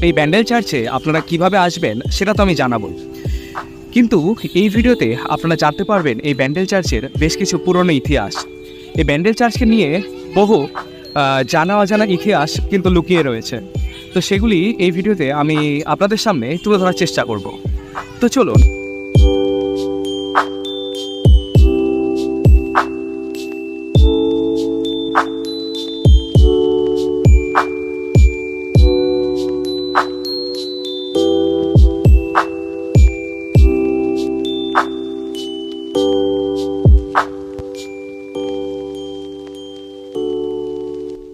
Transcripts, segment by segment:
এই ব্যান্ডেল চার্চে আপনারা কিভাবে আসবেন সেটা তো আমি জানাবো, কিন্তু এই ভিডিওতে আপনারা জানতে পারবেন এই ব্যান্ডেল চার্চের বেশ কিছু পুরনো ইতিহাস। এই ব্যান্ডেল চার্চকে নিয়ে বহু জানা অজানা ইতিহাস কিন্তু লুকিয়ে রয়েছে। তো সেগুলি এই ভিডিওতে আমি আপনাদের সামনে তুলে ধরার চেষ্টা করব। তো চলুন।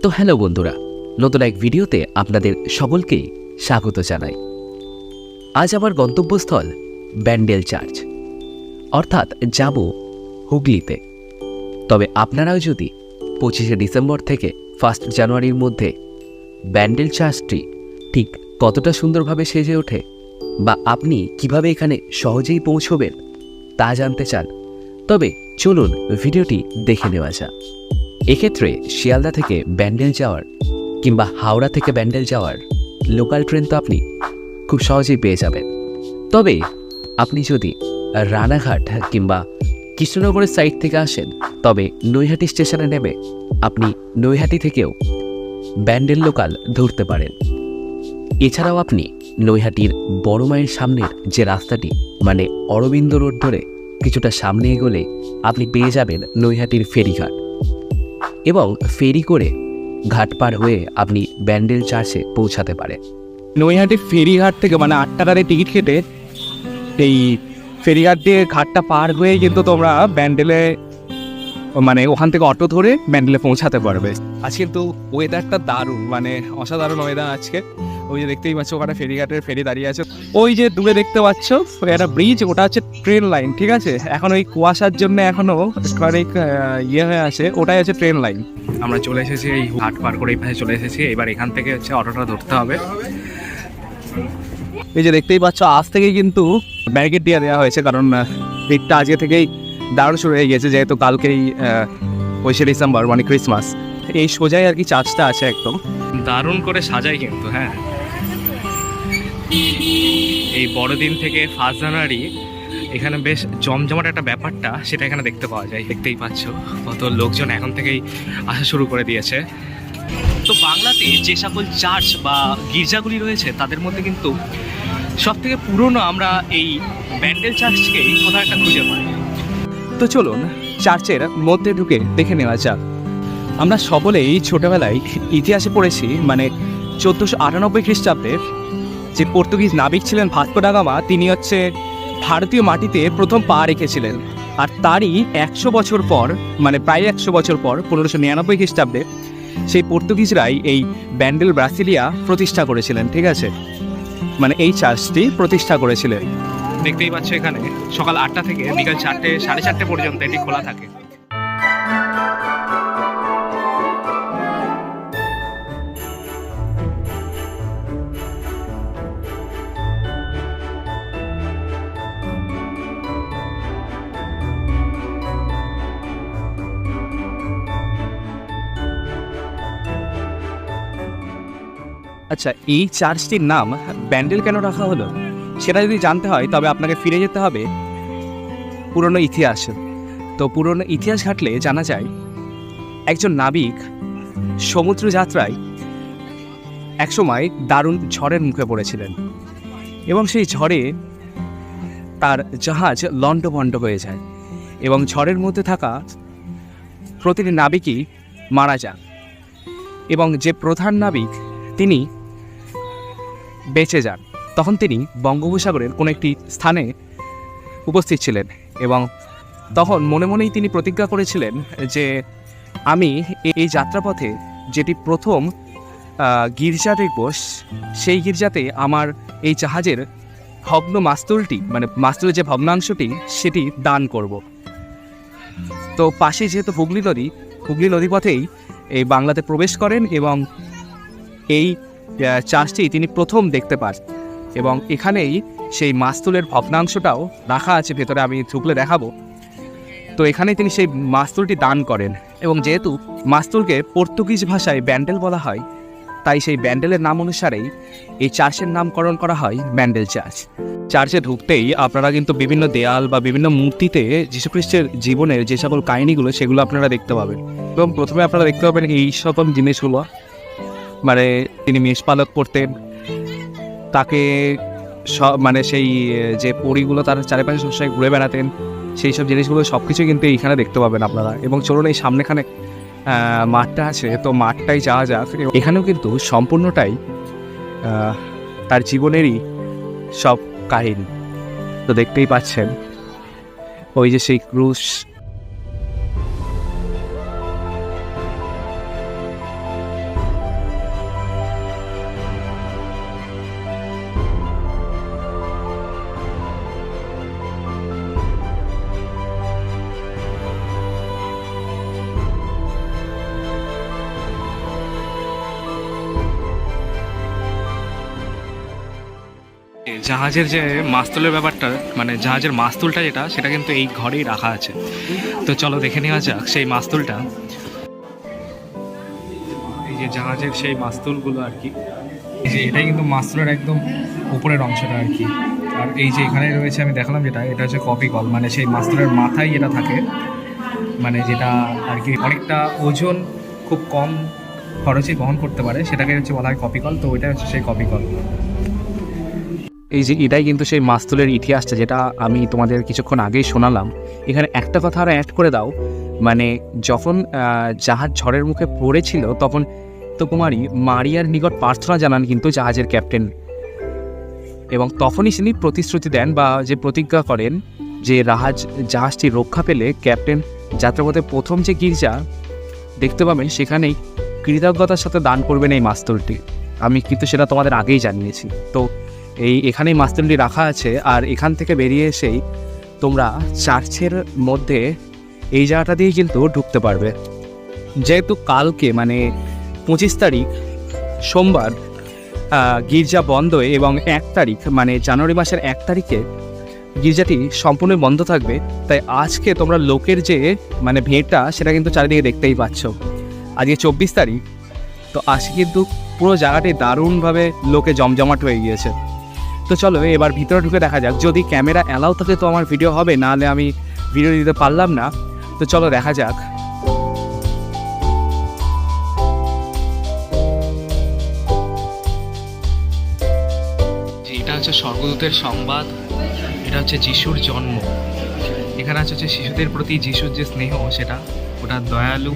তো হ্যালো বন্ধুরা, নতুন এক ভিডিওতে আপনাদের সকলকেই স্বাগত জানাই। আজ আমার গন্তব্যস্থল ব্যান্ডেল চার্চ, অর্থাৎ যাব হুগলিতে। তবে আপনারাও যদি 25শে ডিসেম্বর থেকে 1 জানুয়ারির মধ্যে ব্যান্ডেল চার্চটি ঠিক কতটা সুন্দরভাবে সেজে ওঠে বা আপনি কিভাবে এখানে সহজেই পৌঁছবেন তা জানতে চান, তবে চলুন ভিডিওটি দেখে নেওয়া যাক। এক্ষেত্রে শিয়ালদা থেকে ব্যান্ডেল যাওয়ার কিংবা হাওড়া থেকে ব্যান্ডেল যাওয়ার লোকাল ট্রেন তো আপনি খুব সহজেই পেয়ে যাবেন। তবে আপনি যদি রানাঘাট কিংবা কৃষ্ণনগরের সাইড থেকে আসেন, তবে নৈহাটি স্টেশনে নেমে আপনি নৈহাটি থেকেও ব্যান্ডেল লোকাল ধরতে পারেন। এছাড়াও আপনি নৈহাটির বড় মায়ের সামনের যে রাস্তাটি, মানে অরবিন্দ রোড ধরে কিছুটা সামনে এগোলে আপনি পেয়ে যাবেন নৈহাটির ফেরিঘাট, এবং ফেরি করে ঘাট পার হয়ে আপনি ব্যান্ডেল চার্চে পৌঁছাতে পারেন। নৈহাটি ফেরিঘাট থেকে মানে 8 টাকার টিকিট কেটে এই ফেরিঘাট দিয়ে ঘাটটা পার হয়ে কিন্তু তোমরা ব্যান্ডেলে মানে ওখান থেকে অটো ধরে ব্যান্ডেলে পৌঁছাতে পারবে। আজ কিন্তু ওয়েদারটা দারুণ, মানে অসাধারণ ওয়েদার আজকে। ওই যে দেখতেই পাচ্ছ ওখানে ফেরিঘাটের ফেরি দাঁড়িয়ে আছে, ওই যে দূরে দেখতে পাচ্ছ একটা ব্রিজ, ওটা হচ্ছে ট্রেন লাইন, ঠিক আছে। এখন ওই কুয়াশার জন্য এখনো অনেক ইয়ে হয়ে আছে, ওটাই হচ্ছে ট্রেন লাইন। আমরা চলে এসেছি এই ঘাট পার করে এই পাশে চলে এসেছি। এবার এখান থেকে হচ্ছে অটোটা ধরতে হবে। এই যে দেখতেই পাচ্ছ আজ থেকেই কিন্তু ব্যারিকেড দিয়ে দেওয়া হয়েছে, কারণ ভিড়টা আজকে থেকেই দারুণ শুরু হয়ে গেছে, যেহেতু কালকেই 25শে ডিসেম্বর মানে ক্রিসমাস। এই সোজাই আর কি চার্চটা আছে, একদম দারুণ করে সাজাই কিন্তু। হ্যাঁ, এই বড়দিন থেকে 1 জানুয়ারি এখানে বেশ জমজমাট একটা ব্যাপারটা সেটা এখানে দেখতে পাওয়া যায়। দেখতেই পাচ্ছ কত লোকজন এখন থেকেই আসা শুরু করে দিয়েছে। তো বাংলাতে যে সকল চার্চ বা গির্জাগুলি রয়েছে তাদের মধ্যে কিন্তু সবথেকে পুরনো আমরা এই ব্যান্ডেল চার্চকেই কোথাও একটা খুঁজে পাই। তো চলুন চার্চের মধ্যে ঢুকে দেখে নেওয়া যাক। আমরা সকলেই ছোটবেলায় ইতিহাসে পড়েছি, মানে 1498 খ্রিস্টাব্দে যে পর্তুগিজ নাবিক ছিলেন ভাস্কো ডা গামা, তিনি হচ্ছে ভারতীয় মাটিতে প্রথম পা রেখেছিলেন। আর তারই 100 বছর পর, মানে প্রায় 100 বছর পর 1599 খ্রিস্টাব্দে সেই পর্তুগিজরাই এই ব্যান্ডেল ব্রাসিলিয়া প্রতিষ্ঠা করেছিলেন, ঠিক আছে। মানে এই চার্চটি প্রতিষ্ঠা করেছিলেন। দেখতেই পাচ্ছ এখানে সকাল 8টা থেকে বিকাল 4টে 4:30 পর্যন্ত এটি খোলা থাকে। আচ্ছা, এই চার্চটির নাম ব্যান্ডেল কেন রাখা হলো সেটা যদি জানতে হয়, তবে আপনাকে ফিরে যেতে হবে পুরনো ইতিহাসে। তো পুরনো ইতিহাস ঘাটলে জানা যায় একজন নাবিক সমুদ্র যাত্রায় একসময় দারুণ ঝড়ের মুখে পড়েছিলেন, এবং সেই ঝড়ে তার জাহাজ লণ্ডভণ্ড হয়ে যায়, এবং ঝড়ের মধ্যে থাকা প্রতিটি নাবিকই মারা যান, এবং যে প্রধান নাবিক তিনি বেঁচে যান। তখন তিনি বঙ্গোপসাগরের কোনো একটি স্থানে উপস্থিত ছিলেন, এবং তখন মনে মনেই তিনি প্রতিজ্ঞা করেছিলেন যে আমি এই যাত্রাপথে যেটি প্রথম গির্জা দেখব, সেই গির্জাতে আমার এই জাহাজের ভগ্ন মাস্তুলটি, মানে মাস্তুলের যে ভগ্নাংশটি, সেটি দান করব। তো পাশে যেহেতু হুগলি নদীপথেই এই বাংলাতে প্রবেশ করেন, এবং এই চার্চটি তিনি প্রথম দেখতে পান, এবং এখানেই সেই মাস্তুলের ভগ্নাংশটাও রাখা আছে ভেতরে, আমি ঢুকলে দেখাবো। তো এখানেই তিনি সেই মাস্তুলটি দান করেন, এবং যেহেতু মাস্তুলকে পর্তুগিজ ভাষায় ব্যান্ডেল বলা হয়, তাই সেই ব্যান্ডেলের নাম অনুসারেই এই চার্চের নামকরণ করা হয় ব্যান্ডেল চার্চ। চার্চে ঢুকতেই আপনারা কিন্তু বিভিন্ন দেয়াল বা বিভিন্ন মূর্তিতে যীশুখ্রিস্টের জীবনের যে সকল কাহিনীগুলো সেগুলো আপনারা দেখতে পাবেন। এবং প্রথমে আপনারা দেখতে পাবেন এই সকল জিনিসগুলো, মানে তিনি মেষপালক করতেন, তাকে মানে সেই যে পরীগুলো তার চারিপাশে সবসময় ঘুরে বেড়াতেন, সেই সব জিনিসগুলো সব কিছু কিন্তু এইখানে দেখতে পাবেন আপনারা। এবং চলুন এই সামনেখানে মাঠটা আছে, তো মাঠটাই যাওয়া যাক। এখানেও কিন্তু সম্পূর্ণটাই তার জীবনেরই সব কাহিনী। তো দেখতেই পাচ্ছেন ওই যে সেই ক্রুশ, জাহাজের যে মাস্তুলের ব্যাপারটা, মানে জাহাজের মাস্তুলটা যেটা, সেটা কিন্তু এই ঘরেই রাখা আছে। তো চলো দেখে নেওয়া যাক সেই মাস্তুলটা। এই যে জাহাজের সেই মাস্তুলগুলো আর কি, এই যে এটাই কিন্তু মাস্তুলের একদম উপরের অংশটা আর কি। আর এই যে এখানে রয়েছে, আমি দেখালাম যেটা, এটা হচ্ছে কপি কল, মানে সেই মাস্তুলের মাথায় যেটা থাকে, মানে যেটা আর কি অনেকটা ওজন খুব কম খরচে বহন করতে পারে, সেটাকে হচ্ছে বলা হয় কপি কল। তো ওইটা হচ্ছে সেই কপি কল। এই যে এটাই কিন্তু সেই মাস্তুলের ইতিহাসটা, যেটা আমি তোমাদের কিছুক্ষণ আগেই শোনালাম। এখানে একটা কথা আরও অ্যাড করে দাও, মানে যখন জাহাজ ঝড়ের মুখে পড়েছিল তখন তো কুমারী মারিয়ার নিকট প্রার্থনা জানান কিন্তু জাহাজের ক্যাপ্টেন, এবং তখনই তিনি প্রতিশ্রুতি দেন বা যে প্রতিজ্ঞা করেন যে জাহাজটি রক্ষা পেলে ক্যাপ্টেন যাত্রাপথে প্রথম যে গির্জা দেখতে পাবেন সেখানেই কৃতজ্ঞতার সাথে দান করবেন এই মাস্তুলটি। আমি কিন্তু সেটা তোমাদের আগেই জানিয়েছি। তো এখানেই মাস্তুলটি রাখা আছে। আর এখান থেকে বেরিয়ে এসেই তোমরা চার্চের মধ্যে এই জায়গাটা দিয়ে কিন্তু ঢুকতে পারবে। যেহেতু কালকে মানে 25 তারিখ সোমবার গির্জা বন্ধ, এবং 1 তারিখ মানে জানুয়ারি মাসের 1 তারিখে গির্জাটি সম্পূর্ণ বন্ধ থাকবে, তাই আজকে তোমরা লোকের যে মানে ভিড়টা সেটা কিন্তু চারিদিকে দেখতেই পাচ্ছ। আজকে 24 তারিখ, তো আজকে কিন্তু পুরো জায়গাটি দারুণভাবে লোকে জমজমাট হয়ে গিয়েছে। তো চলো এবার ভিতরে ঢুকে দেখা যাক। যদি ক্যামেরা অ্যালাউ থাকে তো আমার ভিডিও হবে, নাহলে আমি ভিডিও দিতে পারলাম না। তো চলো দেখা যাক। এটা হচ্ছে স্বর্গদূতের সংবাদ, এটা হচ্ছে যিশুর জন্ম। এখানে হচ্ছে শিশুদের প্রতি যিশুর যে স্নেহ, সেটা ওটা দয়ালু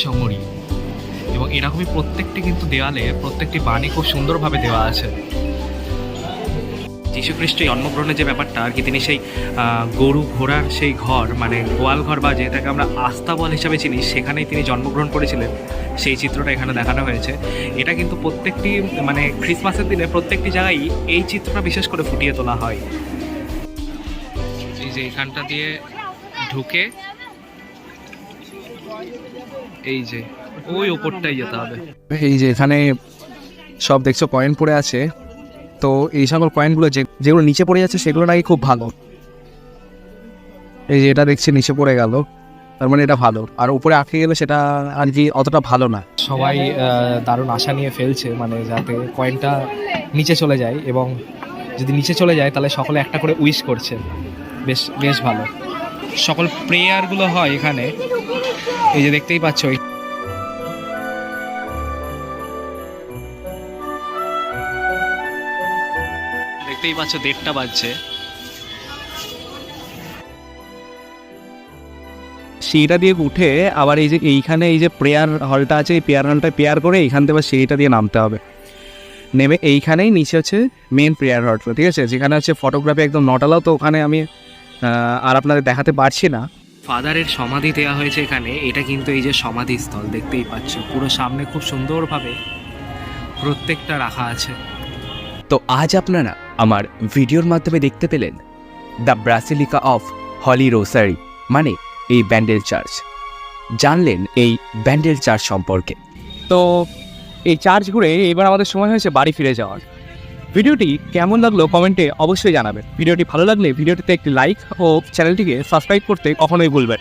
সমরী। এবং এরকমই প্রত্যেকটি কিন্তু দেওয়ালে প্রত্যেকটি বাণী খুব সুন্দরভাবে দেওয়া আছে। যীশুখ্রিস্টের জন্মগ্রহণের যে ব্যাপারটা আর কি, তিনি সেই গরু ঘোড়ার সেই ঘর, মানে গোয়াল ঘর বা যেটাকে আমরা আস্তাবল হিসাবে চিনি, সেখানেই তিনি জন্মগ্রহণ করেছিলেন। সেই চিত্রটা এখানে দেখানো হয়েছে। এটা কিন্তু প্রত্যেকটি মানে ক্রিসমাসের দিনে প্রত্যেকটি জায়গায় এই চিত্রটা বিশেষ করে ফুটিয়ে তোলা হয়। এই যে এখানটা দিয়ে ঢুকে এই যে ওই ওপরটাই যেতে হবে। এই যে এখানে সব দেখছো কয়েন পড়ে আছে, তো এই সকল কয়েনগুলো যেগুলো নিচে পড়ে যাচ্ছে সেগুলো নাকি খুব ভালো। এই যে এটা দেখছি নিচে পড়ে গেল, তার মানে এটা ভালো, আর উপরে আটকে গেলে সেটা আর কি অতটা ভালো না। সবাই দারুণ আশা নিয়ে ফেলছে, মানে যাতে কয়েনটা নিচে চলে যায়, এবং যদি নিচে চলে যায় তাহলে সকলে একটা করে উইশ করছে। বেশ ভালো। সকল প্রেয়ারগুলো হয় এখানে, এই যে দেখতেই পাচ্ছ। দেখতেই পাচ্ছ 1:30 বাজছে। সিঁড়িটা দিয়ে উঠে আবার এই যে এইখানে এই যে প্রেয়ার হলটা আছে, এই প্রেয়ার হলটা প্রেয়ার করে এইখান থেকে আবার সিঁড়িটা দিয়ে নামতে হবে। নেমে এইখানেই নিচে হচ্ছে মেন প্রেয়ার হলটা, ঠিক আছে, যেখানে হচ্ছে ফটোগ্রাফি একদম নট অ্যালাউ। তো ওখানে আমি আর আপনাদের দেখাতে পারছি না। ফাদারের সমাধি দেওয়া হয়েছে এখানে। এটা কিন্তু এই যে সমাধিস্থল দেখতেই পাচ্ছ, পুরো সামনে খুব সুন্দরভাবে প্রত্যেকটা রাখা আছে। তো আজ আপনারা আমার ভিডিওর মাধ্যমে দেখতে পেলেন দ্য ব্রাসিলিকা অফ হলি রোসারি, মানে এই ব্যান্ডেল চার্চ। জানলেন এই ব্যান্ডেল চার্চ সম্পর্কে। তো এই চার্চ ঘুরে এবার আমাদের সময় হয়েছে বাড়ি ফিরে যাওয়ার। ভিডিওটি কেমন লাগলো কমেন্টে অবশ্যই জানাবেন। ভিডিওটি ভালো লাগলে ভিডিওটিতে একটি লাইক ও চ্যানেলটিকে সাবস্ক্রাইব করতে কখনোই ভুলবেন।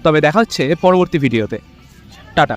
তবে দেখা হচ্ছে পরবর্তী ভিডিওতে। টাটা।